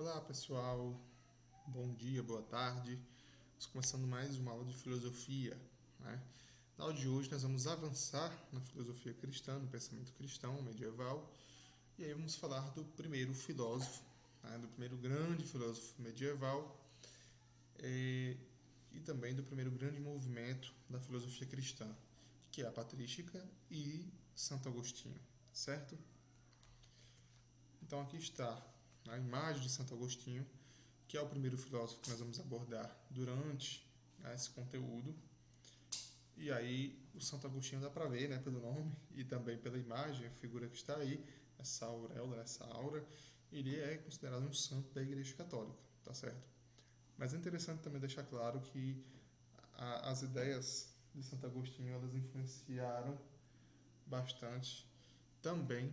Olá pessoal, bom dia, boa tarde. Estamos começando mais uma aula de filosofia, né? Na aula de hoje nós vamos avançar na filosofia cristã, no pensamento cristão medieval, e aí vamos falar do primeiro filósofo, né? Do primeiro grande filósofo medieval e também do primeiro grande movimento da filosofia cristã, que é a patrística e Santo Agostinho, certo? Então aqui está a imagem de Santo Agostinho, que é o primeiro filósofo que nós vamos abordar durante esse conteúdo. E aí o Santo Agostinho dá para ver, né, pelo nome e também pela imagem, a figura que está aí, essa auréola, essa aura, ele é considerado um santo da Igreja Católica, tá certo? Mas é interessante também deixar claro que as ideias de Santo Agostinho elas influenciaram bastante também,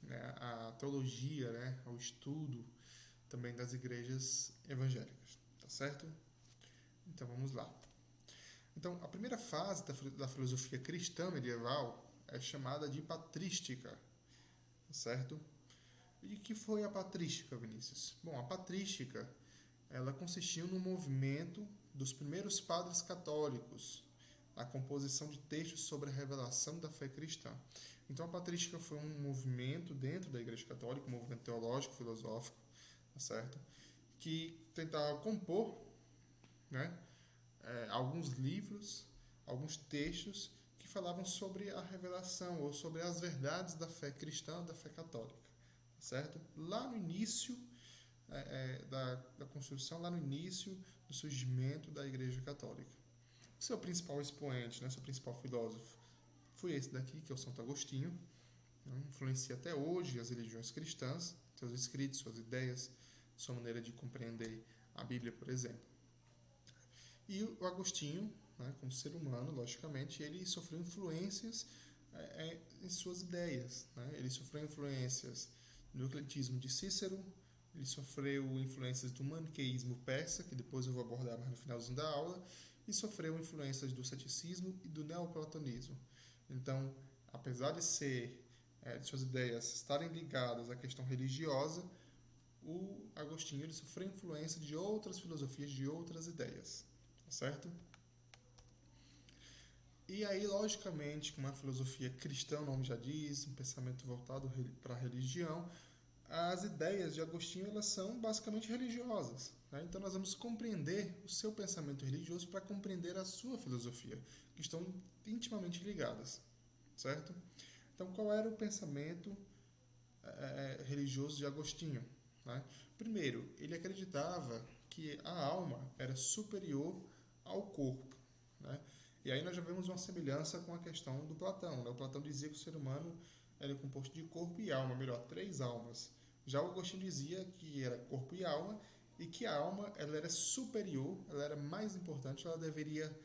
né, a teologia, né, o estudo também das igrejas evangélicas, tá certo? Então vamos lá. Então, a primeira fase da filosofia cristã medieval é chamada de patrística, certo? E o que foi a patrística, Vinícius? Bom, a patrística ela consistiu no movimento dos primeiros padres católicos, a composição de textos sobre a revelação da fé cristã. Então, a patrística foi um movimento dentro da Igreja Católica, um movimento teológico, filosófico, tá certo? Que tentava compor, né, alguns livros, alguns textos que falavam sobre a revelação ou sobre as verdades da fé cristã, da fé católica, certo? Lá no início da construção, lá no início do surgimento da Igreja Católica. Seu principal expoente, né, seu principal filósofo, foi esse daqui, que é o Santo Agostinho, né, influencia até hoje as religiões cristãs, seus escritos, suas ideias, sua maneira de compreender a Bíblia, por exemplo. E o Agostinho, né, como ser humano, logicamente, ele sofreu influências em suas ideias. Né? Ele sofreu influências do ecletismo de Cícero, ele sofreu influências do maniqueísmo persa, que depois eu vou abordar mais no finalzinho da aula, e sofreu influências do ceticismo e do neoplatonismo. Então, apesar de suas ideias estarem ligadas à questão religiosa, o Agostinho ele sofreu influência de outras filosofias, de outras ideias, certo? E aí, logicamente, com uma filosofia cristã, o nome já diz, um pensamento voltado para a religião, as ideias de Agostinho elas são basicamente religiosas. Né? Então, nós vamos compreender o seu pensamento religioso para compreender a sua filosofia, que estão intimamente ligadas, certo? Então, qual era o pensamento religioso de Agostinho? Né? Primeiro, ele acreditava que a alma era superior ao corpo. Né? E aí nós já vemos uma semelhança com a questão do Platão. Né? O Platão dizia que o ser humano era composto de corpo e alma, melhor, três almas. Já o Agostinho dizia que era corpo e alma e que a alma ela era superior, ela era mais importante, ela deveria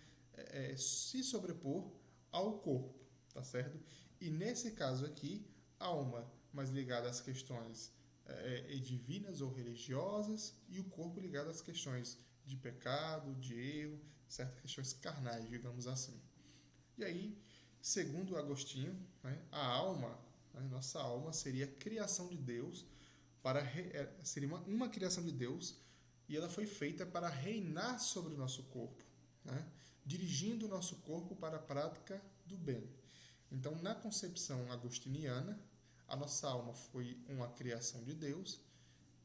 se sobrepor ao corpo, tá certo? E nesse caso aqui, alma mais ligada às questões divinas ou religiosas e o corpo ligado às questões de pecado, de erro, certas questões carnais, digamos assim. E aí, segundo Agostinho, né, a alma, a nossa alma seria a criação de Deus seria uma criação de Deus e ela foi feita para reinar sobre o nosso corpo, né, dirigindo o nosso corpo para a prática do bem. Então, na concepção agostiniana, a nossa alma foi uma criação de Deus,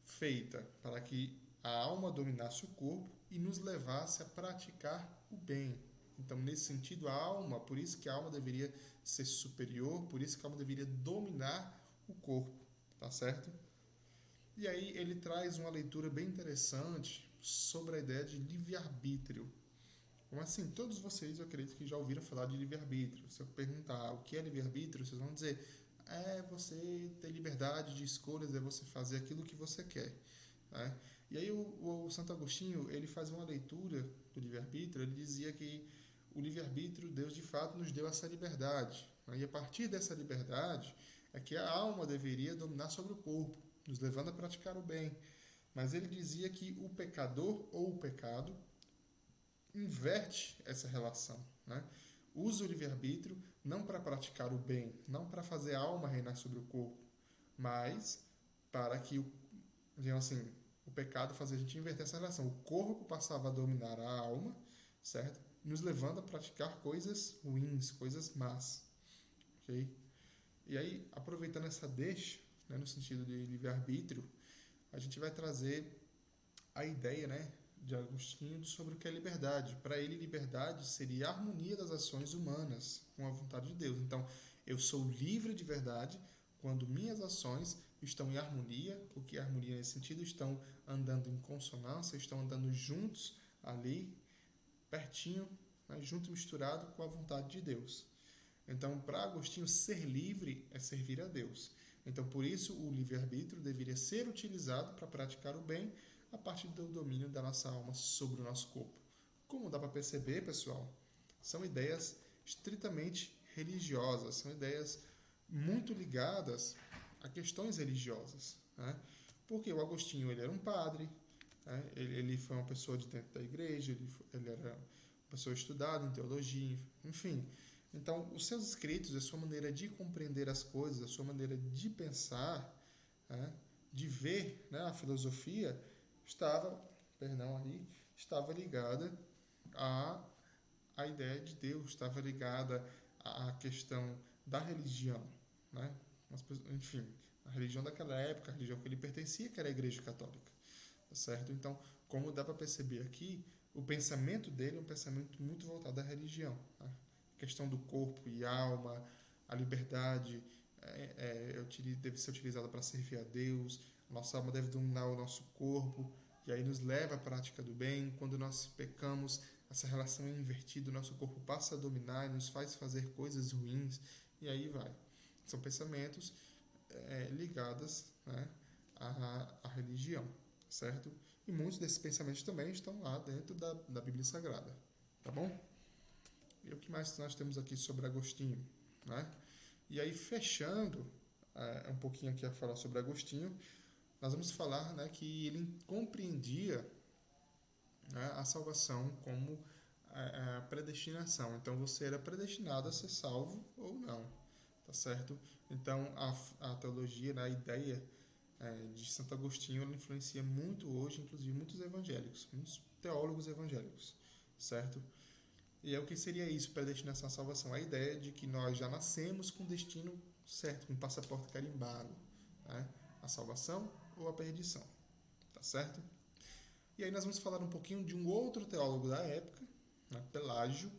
feita para que a alma dominasse o corpo e nos levasse a praticar o bem. Então, nesse sentido, a alma, por isso que a alma deveria ser superior, por isso que a alma deveria dominar o corpo, tá certo? E aí ele traz uma leitura bem interessante sobre a ideia de livre-arbítrio. Como assim? Todos vocês, eu acredito que já ouviram falar de livre-arbítrio. Se eu perguntar o que é livre-arbítrio, vocês vão dizer é você ter liberdade de escolhas, é você fazer aquilo que você quer. Né? E aí o Santo Agostinho, ele faz uma leitura do livre-arbítrio, ele dizia que o livre-arbítrio, Deus de fato nos deu essa liberdade. Né? E a partir dessa liberdade é que a alma deveria dominar sobre o corpo, nos levando a praticar o bem. Mas ele dizia que o pecador ou o pecado inverte essa relação. Né? Usa o livre-arbítrio não para praticar o bem, não para fazer a alma reinar sobre o corpo, mas para que, digamos assim, O pecado fazia a gente inverter essa relação. O corpo passava a dominar a alma, certo? Nos levando a praticar coisas ruins, coisas más, ok? E aí, aproveitando essa deixa, né, no sentido de livre-arbítrio, a gente vai trazer a ideia, né, de Agostinho sobre o que é liberdade. Para ele, liberdade seria a harmonia das ações humanas com a vontade de Deus. Então, eu sou livre de verdade quando minhas ações estão em harmonia. O que é harmonia nesse sentido? Estão andando em consonância, estão andando juntos ali, pertinho, né, junto e misturado com a vontade de Deus. Então, para Agostinho, ser livre é servir a Deus. Então, por isso, o livre-arbítrio deveria ser utilizado para praticar o bem a partir do domínio da nossa alma sobre o nosso corpo. Como dá para perceber, pessoal, são ideias estritamente religiosas, são ideias muito ligadas a questões religiosas, né? Porque o Agostinho ele era um padre, né? Ele foi uma pessoa de dentro da igreja, ele era uma pessoa estudada em teologia, enfim. Então, os seus escritos, a sua maneira de compreender as coisas, a sua maneira de pensar, né, de ver, né, a filosofia, estava, estava ligada à, à ideia de Deus, estava ligada à questão da religião, né? Enfim, a religião daquela época, a religião que ele pertencia, que era a Igreja Católica, tá certo? Então, como dá para perceber aqui, o pensamento dele é um pensamento muito voltado à religião, tá? A questão do corpo e alma, a liberdade deve ser utilizada para servir a Deus, a nossa alma deve dominar o nosso corpo, e aí nos leva à prática do bem. Quando nós pecamos, essa relação é invertida, o nosso corpo passa a dominar e nos faz fazer coisas ruins, e aí vai. São pensamentos ligados, né, à religião, certo? E muitos desses pensamentos também estão lá dentro da Bíblia Sagrada, tá bom? E o que mais nós temos aqui sobre Agostinho, né? E aí, fechando um pouquinho aqui a falar sobre Agostinho, nós vamos falar, né, que ele compreendia, né, a salvação como a predestinação. Então, você era predestinado a ser salvo ou não, tá certo? Então, a teologia, né, a ideia de Santo Agostinho, ela influencia muito hoje, inclusive muitos evangélicos, muitos teólogos evangélicos, certo? E é o que seria isso, predestinação à salvação? A ideia de que nós já nascemos com o destino certo, com o passaporte carimbado, né? A salvação ou a perdição, tá certo? E aí nós vamos falar um pouquinho de um outro teólogo da época, né, Pelágio,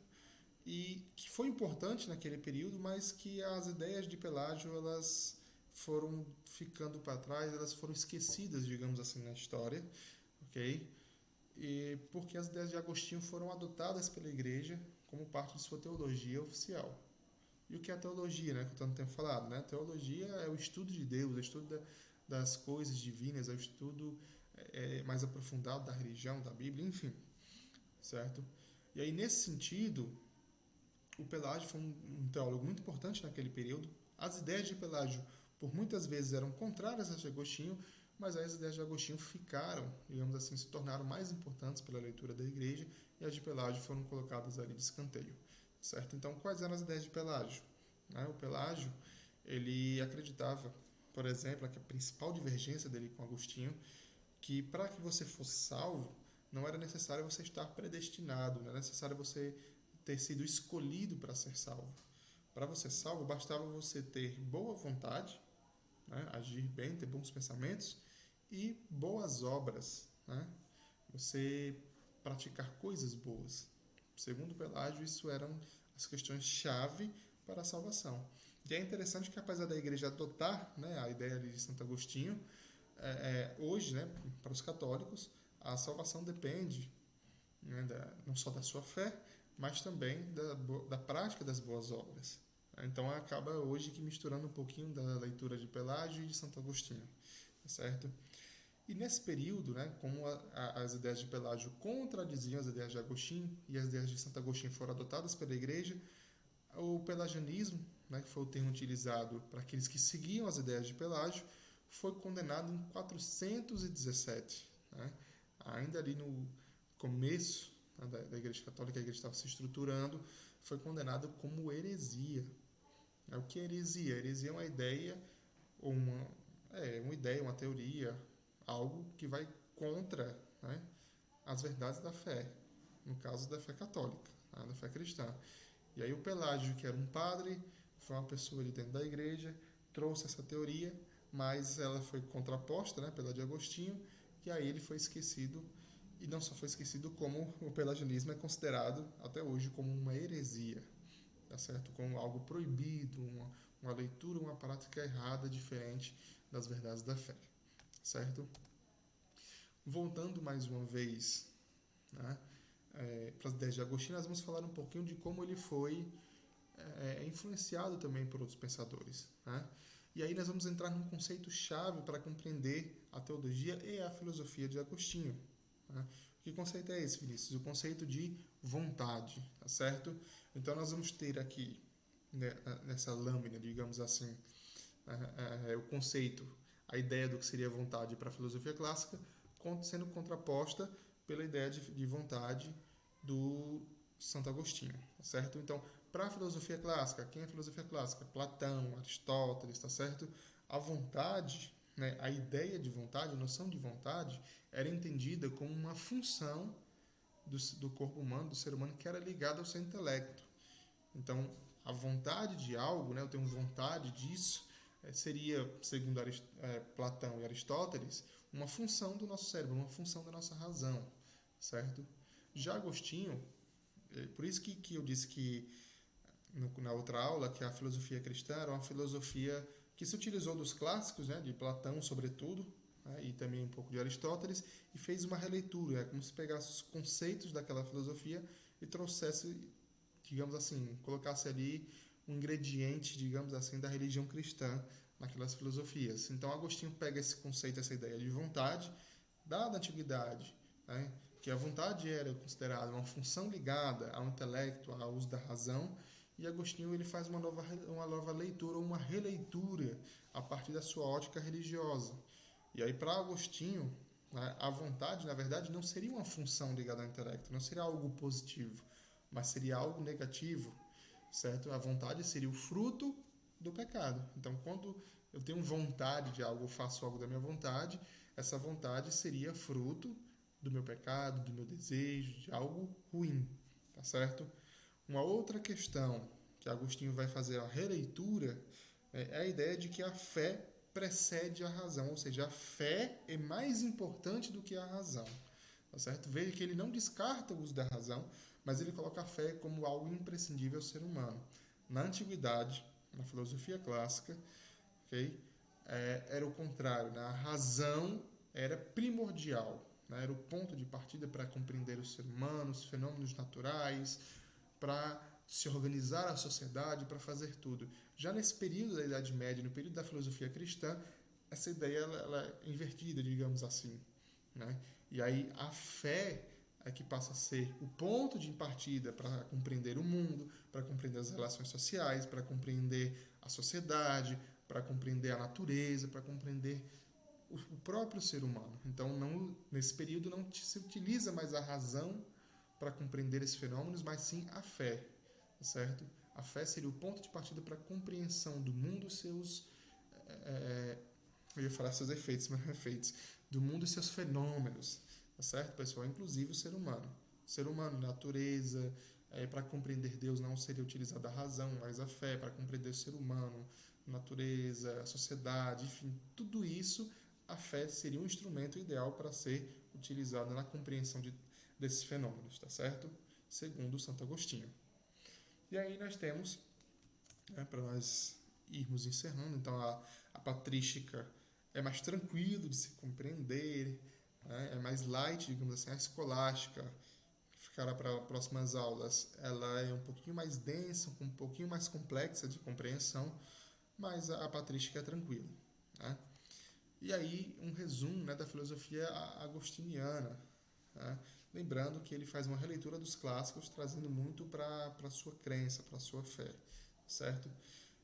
e que foi importante naquele período, mas que as ideias de Pelágio elas foram ficando para trás, elas foram esquecidas, digamos assim, na história, ok? E porque as ideias de Agostinho foram adotadas pela Igreja como parte de sua teologia oficial. E o que é a teologia, né? Que eu tanto tenho falado, né? A teologia é o estudo de Deus, é o estudo das coisas divinas, é o estudo mais aprofundado da religião, da Bíblia, enfim, certo? E aí, nesse sentido, o Pelágio foi um teólogo muito importante naquele período. As ideias de Pelágio, por muitas vezes, eram contrárias às de Agostinho, mas as ideias de Agostinho ficaram, digamos assim, se tornaram mais importantes pela leitura da Igreja, e as de Pelágio foram colocadas ali de escanteio, certo? Então, quais eram as ideias de Pelágio? O Pelágio, ele acreditava, por exemplo, que a principal divergência dele com Agostinho, que para que você fosse salvo, não era necessário você estar predestinado, não era necessário você ter sido escolhido para ser salvo. Para você ser salvo, bastava você ter boa vontade, né, agir bem, ter bons pensamentos e boas obras, né, você praticar coisas boas. Segundo Pelágio, isso eram as questões-chave para a salvação. E é interessante que, apesar da igreja adotar, né, a ideia de Santo Agostinho, hoje, né, para os católicos, a salvação depende, né, não só da sua fé, mas também da prática das boas obras. Então acaba hoje que misturando um pouquinho da leitura de Pelágio e de Santo Agostinho, certo? E nesse período, né, como as ideias de Pelágio contradiziam as ideias de Agostinho e as ideias de Santo Agostinho foram adotadas pela Igreja, o pelagianismo, né, que foi o termo utilizado para aqueles que seguiam as ideias de Pelágio, foi condenado em 417, né? Ainda ali no começo, né, da Igreja Católica, a Igreja estava se estruturando, foi condenado como heresia. O que é heresia? Heresia é uma ideia, uma ideia, uma teoria, algo que vai contra, né, as verdades da fé, no caso da fé católica, tá, da fé cristã. E aí o Pelágio, que era um padre, foi uma pessoa ali dentro da igreja, trouxe essa teoria, mas ela foi contraposta, né, pela de Agostinho, e aí ele foi esquecido, e não só foi esquecido, como o pelagianismo é considerado até hoje como uma heresia, tá certo? Como algo proibido, uma leitura, uma prática errada, diferente das verdades da fé, certo? Voltando mais uma vez, né, para as ideias de Agostinho, nós vamos falar um pouquinho de como ele foi influenciado também por outros pensadores, né? E aí nós vamos entrar num conceito-chave para compreender a teologia e a filosofia de Agostinho, né? Que conceito é esse, Vinícius? O conceito de vontade, tá certo? Então nós vamos ter aqui, né, nessa lâmina, digamos assim, o conceito, a ideia do que seria vontade para a filosofia clássica, sendo contraposta pela ideia de vontade do Santo Agostinho, tá certo? Então, para a filosofia clássica, quem é a filosofia clássica? Platão, Aristóteles, tá certo? A vontade, né, a ideia de vontade, a noção de vontade, era entendida como uma função do corpo humano, do ser humano, que era ligada ao seu intelecto. Então, a vontade de algo, né, eu tenho vontade disso, seria, segundo Platão e Aristóteles, uma função do nosso cérebro, uma função da nossa razão, certo? Já Agostinho, por isso que eu disse que na outra aula que a filosofia cristã era uma filosofia que se utilizou dos clássicos, né, de Platão sobretudo, né, e também um pouco de Aristóteles, e fez uma releitura, como se pegasse os conceitos daquela filosofia e trouxesse, digamos assim, colocasse ali um ingrediente, digamos assim, da religião cristã naquelas filosofias. Então Agostinho pega esse conceito, essa ideia de vontade da antiguidade, né, que a vontade era considerada uma função ligada ao intelecto, ao uso da razão, e Agostinho ele faz uma nova leitura, uma releitura a partir da sua ótica religiosa. E aí para Agostinho, né, a vontade, na verdade, não seria uma função ligada ao intelecto, não seria algo positivo, mas seria algo negativo, certo? A vontade seria o fruto do pecado. Então, quando eu tenho vontade de algo, eu faço algo da minha vontade, essa vontade seria fruto do meu pecado, do meu desejo, de algo ruim, tá certo? Uma outra questão que Agostinho vai fazer a releitura é a ideia de que a fé precede a razão, ou seja, a fé é mais importante do que a razão, tá certo? Veja que ele não descarta o uso da razão, mas ele coloca a fé como algo imprescindível ao ser humano. Na antiguidade, na filosofia clássica, okay, era o contrário, né? A razão era primordial, né? Era o ponto de partida para compreender o ser humano, os fenômenos naturais, para se organizar a sociedade, para fazer tudo. Já nesse período da Idade Média, no período da filosofia cristã, essa ideia ela é invertida, digamos assim, né? E aí a fé é que passa a ser o ponto de partida para compreender o mundo, para compreender as relações sociais, para compreender a sociedade, para compreender a natureza, para compreender o próprio ser humano. Então, nesse período não se utiliza mais a razão para compreender esses fenômenos, mas sim a fé, certo? A fé seria o ponto de partida para a compreensão do mundo, eu ia falar seus efeitos, mas efeitos, do mundo e seus fenômenos, tá certo, pessoal? Inclusive o ser humano. O ser humano, natureza, para compreender Deus não seria utilizada a razão, mas a fé, para compreender o ser humano, natureza, a sociedade, enfim, tudo isso, a fé seria um instrumento ideal para ser utilizado na compreensão desses fenômenos, tá certo? Segundo Santo Agostinho. E aí nós temos, né, para nós irmos encerrando, então a patrística é mais tranquilo de se compreender, né, é mais light, digamos assim, a escolástica, que ficará para próximas aulas, ela é um pouquinho mais densa, um pouquinho mais complexa de compreensão, mas a patrística é tranquila, né? E aí um resumo, né, da filosofia agostiniana, né? Lembrando que ele faz uma releitura dos clássicos, trazendo muito para a sua crença, para a sua fé, certo?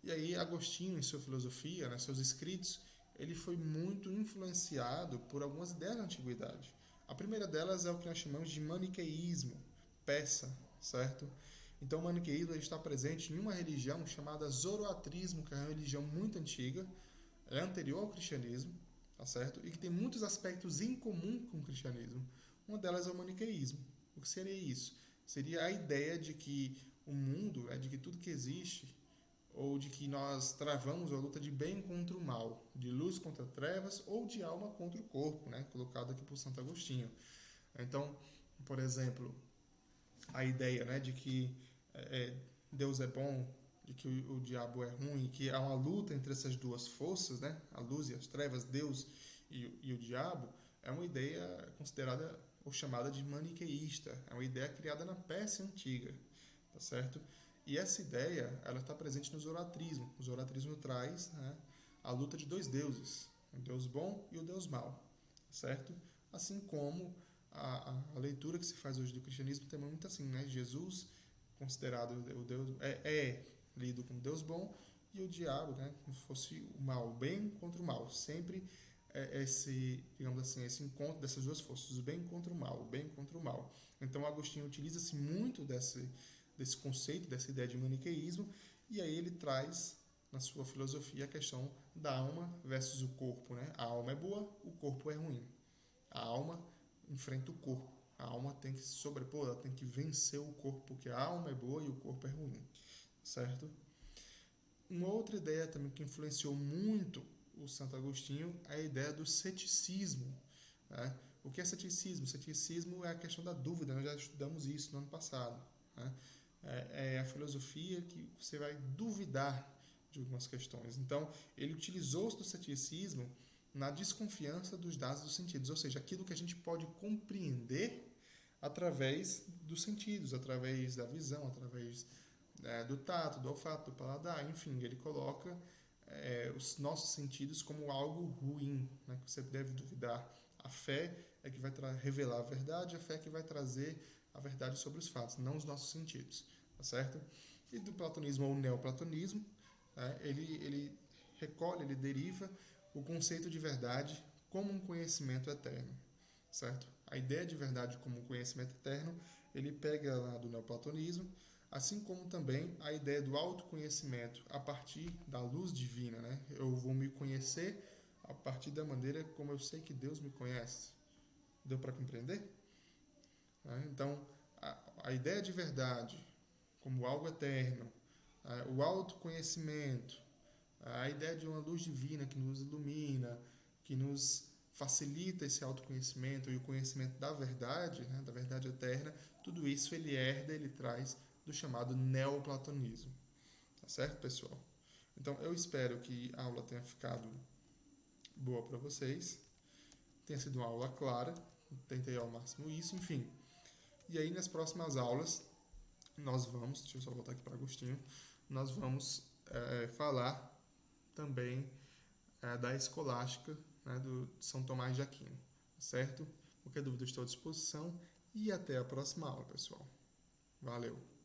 E aí Agostinho, em sua filosofia, né, seus escritos, ele foi muito influenciado por algumas ideias da antiguidade. A primeira delas é o que nós chamamos de maniqueísmo persa, certo? Então o maniqueísmo está presente em uma religião chamada Zoroatrismo, que é uma religião muito antiga, é anterior ao cristianismo, tá certo? E que tem muitos aspectos em comum com o cristianismo. Uma delas é o maniqueísmo. O que seria isso? Seria a ideia de que o mundo, de que tudo que existe, ou de que nós travamos a luta de bem contra o mal, de luz contra trevas, ou de alma contra o corpo, colocado aqui por Santo Agostinho. Então, por exemplo, a ideia de que Deus é bom, de que o diabo é ruim, que há uma luta entre essas duas forças, a luz e as trevas, Deus e o diabo, é uma ideia considerada ou chamada de maniqueísta, é uma ideia criada na Pérsia Antiga, tá certo? E essa ideia, ela está presente no zoroastrismo. O zoroastrismo traz a luta de dois deuses, o Deus bom e o Deus mau, certo? Assim como a leitura que se faz hoje do cristianismo também é muito assim, Jesus, considerado o Deus, é lido como Deus bom, e o diabo, como se fosse o mal, o bem contra o mal. Sempre esse, digamos assim, esse encontro dessas duas forças, o bem contra o mal, o bem contra o mal. Então, Agostinho utiliza-se muito desse conceito, dessa ideia de maniqueísmo, e aí ele traz na sua filosofia a questão da alma versus o corpo. A alma é boa, o corpo é ruim. A alma enfrenta o corpo. A alma tem que se sobrepor, ela tem que vencer o corpo, porque a alma é boa e o corpo é ruim, certo? Uma outra ideia também que influenciou muito o Santo Agostinho é a ideia do ceticismo. O que é ceticismo? Ceticismo é a questão da dúvida, nós já estudamos isso no ano passado. É a filosofia que você vai duvidar de algumas questões. Então, ele utilizou-se do ceticismo na desconfiança dos dados dos sentidos, ou seja, aquilo que a gente pode compreender através dos sentidos, através da visão, através do tato, do olfato, do paladar, enfim, ele coloca os nossos sentidos como algo ruim, que você deve duvidar. A fé é que vai revelar a verdade, a fé é que vai trazer a verdade sobre os fatos, não os nossos sentidos, tá certo? E do platonismo ou neoplatonismo, ele recolhe, ele deriva o conceito de verdade como um conhecimento eterno, certo? A ideia de verdade como um conhecimento eterno, ele pega lá do neoplatonismo, assim como também a ideia do autoconhecimento a partir da luz divina, Eu vou me conhecer a partir da maneira como eu sei que Deus me conhece. Deu para compreender? Então, a ideia de verdade como algo eterno, o autoconhecimento, a ideia de uma luz divina que nos ilumina, que nos facilita esse autoconhecimento e o conhecimento da verdade eterna, tudo isso ele herda, ele traz do chamado neoplatonismo. Tá certo, pessoal? Então, eu espero que a aula tenha ficado boa para vocês, tenha sido uma aula clara, tentei ao máximo isso, enfim. E aí, nas próximas aulas, nós vamos, deixa eu só voltar aqui para Agostinho, nós vamos falar também da escolástica, do São Tomás de Aquino, certo? Qualquer dúvida, estou à disposição e até a próxima aula, pessoal. Valeu!